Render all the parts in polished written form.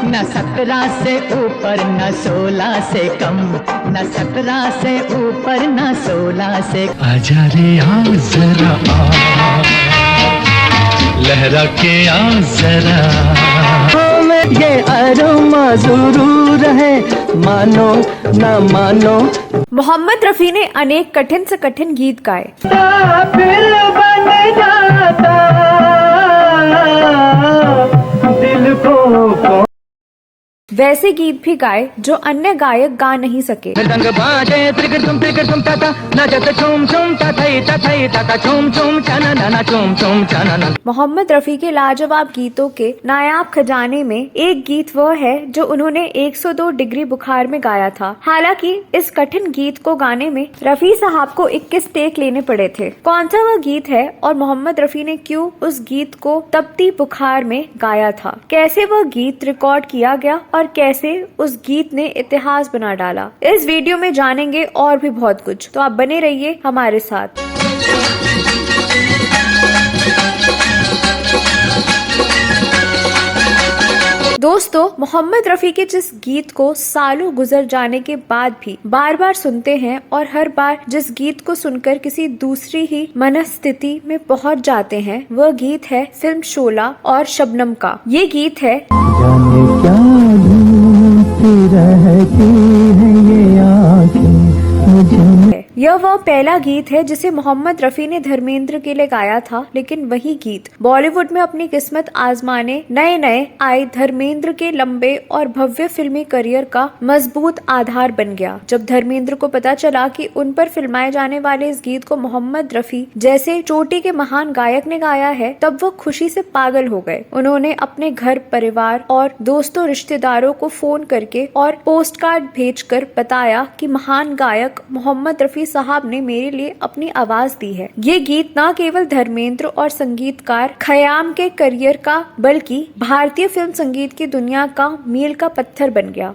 न 17 से ऊपर न 16 से कम, न 17 से ऊपर न 16 से। आजा रे आ जरा आ, लहरा के आ जरा, ये अरमा जरूर है, मानो न मानो। मोहम्मद रफी ने अनेक कठिन से कठिन गीत गाए। दिल बन जाता दिल को, वैसे गीत भी गाए जो अन्य गायक गा नहीं सके। मोहम्मद रफी के लाजवाब गीतों के नायाब खजाने में एक गीत वह है जो उन्होंने 102 डिग्री बुखार में गाया था। हालांकि इस कठिन गीत को गाने में रफी साहब को 21 टेक लेने पड़े थे। कौन सा वह गीत है और मोहम्मद रफी ने क्यों उस गीत को तपती बुखार में गाया था, कैसे वह गीत रिकॉर्ड किया गया और कैसे उस गीत ने इतिहास बना डाला, इस वीडियो में जानेंगे और भी बहुत कुछ। तो आप बने रहिए हमारे साथ। दोस्तों, मोहम्मद रफी के जिस गीत को सालों गुजर जाने के बाद भी बार बार सुनते हैं और हर बार जिस गीत को सुनकर किसी दूसरी ही मनस्थिति में पहुंच जाते हैं, वह गीत है फिल्म शोला और शबनम का। ये गीत है रहती है ये आँखें मुझे। यह वह पहला गीत है जिसे मोहम्मद रफी ने धर्मेंद्र के लिए गाया था, लेकिन वही गीत बॉलीवुड में अपनी किस्मत आजमाने नए नए आए धर्मेंद्र के लंबे और भव्य फिल्मी करियर का मजबूत आधार बन गया। जब धर्मेंद्र को पता चला कि उन पर फिल्माए जाने वाले इस गीत को मोहम्मद रफी जैसे चोटी के महान गायक ने गाया है, तब वो खुशी से पागल हो गए। उन्होंने अपने घर परिवार और दोस्तों रिश्तेदारों को फोन करके और पोस्ट कार्ड भेजकर बताया कि महान गायक मोहम्मद रफी साहब ने मेरे लिए अपनी आवाज दी है। ये गीत न केवल धर्मेंद्र और संगीतकार खयाम के करियर का बल्कि भारतीय फिल्म संगीत की दुनिया का मील का पत्थर बन गया।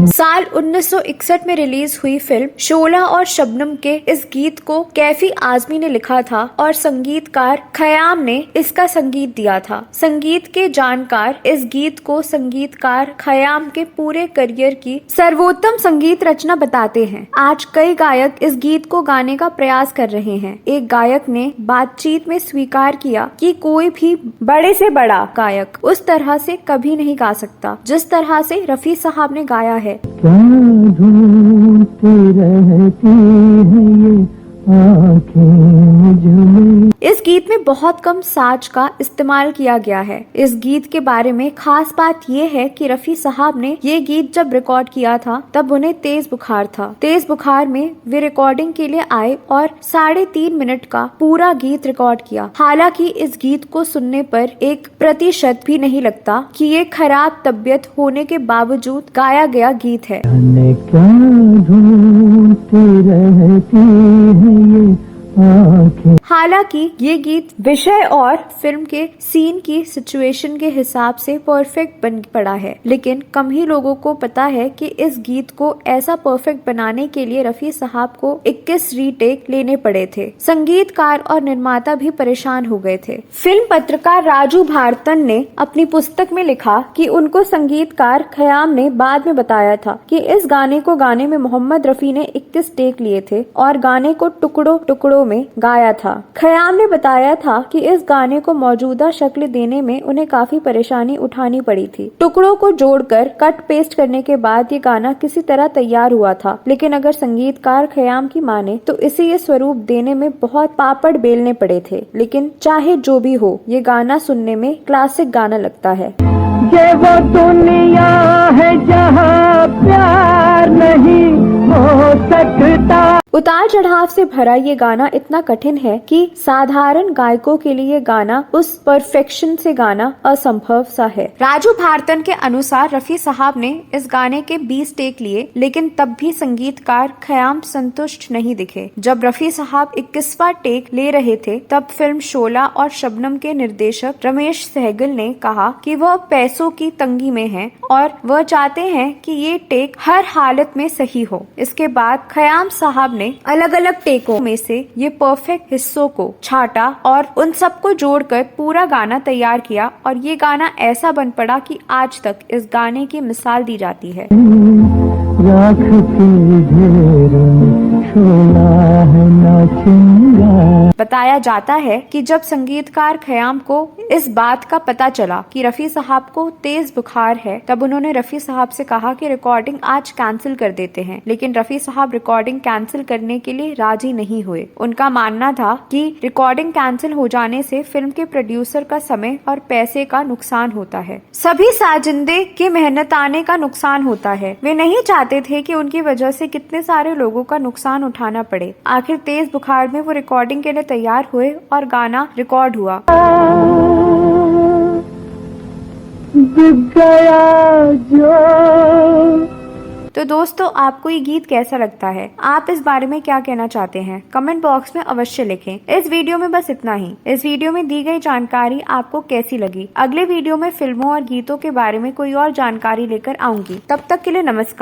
साल 1961 में रिलीज हुई फिल्म शोला और शबनम के इस गीत को कैफी आजमी ने लिखा था और संगीतकार खयाम ने इसका संगीत दिया था। संगीत के जानकार इस गीत को संगीतकार खयाम के पूरे करियर की सर्वोत्तम संगीत रचना बताते हैं। आज कई गायक इस गीत को गाने का प्रयास कर रहे हैं। एक गायक ने बातचीत में स्वीकार किया कि कोई भी बड़े से बड़ा गायक उस तरह से कभी नहीं गा सकता जिस तरह से रफी साहब ने गाया है। क्या ढूंढती रहती है ये आँखें मुझमें। इस गीत में बहुत कम साज का इस्तेमाल किया गया है। इस गीत के बारे में खास बात यह है कि रफी साहब ने ये गीत जब रिकॉर्ड किया था तब उन्हें तेज बुखार था। तेज बुखार में वे रिकॉर्डिंग के लिए आए और 3.5 मिनट का पूरा गीत रिकॉर्ड किया। हालांकि इस गीत को सुनने पर 1% भी नहीं लगता कि ये खराब तबीयत होने के बावजूद गाया गया गीत है। हालांकि ये गीत विषय और फिल्म के सीन की सिचुएशन के हिसाब से परफेक्ट बन पड़ा है, लेकिन कम ही लोगों को पता है कि इस गीत को ऐसा परफेक्ट बनाने के लिए रफी साहब को 21 रीटेक लेने पड़े थे। संगीतकार और निर्माता भी परेशान हो गए थे। फिल्म पत्रकार राजू भारतन ने अपनी पुस्तक में लिखा कि उनको संगीतकार खयाम ने बाद में बताया था कि इस गाने को गाने में मोहम्मद रफी ने 21 टेक लिए थे और गाने को टुकड़ों टुकड़ों में गाया था। खयाम ने बताया था कि इस गाने को मौजूदा शक्ल देने में उन्हें काफी परेशानी उठानी पड़ी थी। टुकड़ों को जोड़कर कट पेस्ट करने के बाद ये गाना किसी तरह तैयार हुआ था, लेकिन अगर संगीतकार खयाम की माने तो इसे ये स्वरूप देने में बहुत पापड़ बेलने पड़े थे। लेकिन चाहे जो भी हो, ये गाना सुनने में क्लासिक गाना लगता है। ये वो दुनिया है जहाँ प्यार नहीं हो सकता। उतार चढ़ाव से भरा ये गाना इतना कठिन है कि साधारण गायकों के लिए गाना उस परफेक्शन से गाना असंभव सा है। राजू भारतन के अनुसार रफी साहब ने इस गाने के 20 टेक लिए, लेकिन तब भी संगीतकार खयाम संतुष्ट नहीं दिखे। जब रफी साहब 21वां टेक ले रहे थे, तब फिल्म शोला और शबनम के निर्देशक रमेश सहगल ने कहा कि वह पैसों की तंगी में हैं और वह चाहते हैं कि ये टेक हर हालत में सही हो। इसके बाद खयाम साहब ने अलग अलग टेकों में से ये परफेक्ट हिस्सों को छाटा और उन सबको जोड़कर पूरा गाना तैयार किया और ये गाना ऐसा बन पड़ा कि आज तक इस गाने की मिसाल दी जाती है। राख के घेर में शोला है नाचिंगा। बताया जाता है कि जब संगीतकार खयाम को इस बात का पता चला कि रफी साहब को तेज बुखार है, तब उन्होंने रफी साहब से कहा कि रिकॉर्डिंग आज कैंसिल कर देते हैं, लेकिन रफी साहब रिकॉर्डिंग कैंसिल करने के लिए राजी नहीं हुए। उनका मानना था कि रिकॉर्डिंग कैंसिल हो जाने से फिल्म के प्रोड्यूसर का समय और पैसे का नुकसान होता है, सभी साजिंदे के मेहनताने का नुकसान होता है। वे नहीं चाहते थे कि उनकी वजह से कितने सारे लोगों का नुकसान उठाना पड़े। आखिर तेज बुखार में वो रिकॉर्डिंग के लिए तैयार हुए और गाना रिकॉर्ड हुआ। गया जो। तो दोस्तों, आपको ये गीत कैसा लगता है? आप इस बारे में क्या कहना चाहते हैं? कमेंट बॉक्स में अवश्य लिखें। इस वीडियो में बस इतना ही। इस वीडियो में दी गई जानकारी आपको कैसी लगी? अगले वीडियो में फिल्मों और गीतों के बारे में कोई और जानकारी लेकर आऊंगी। तब तक के लिए नमस्कार।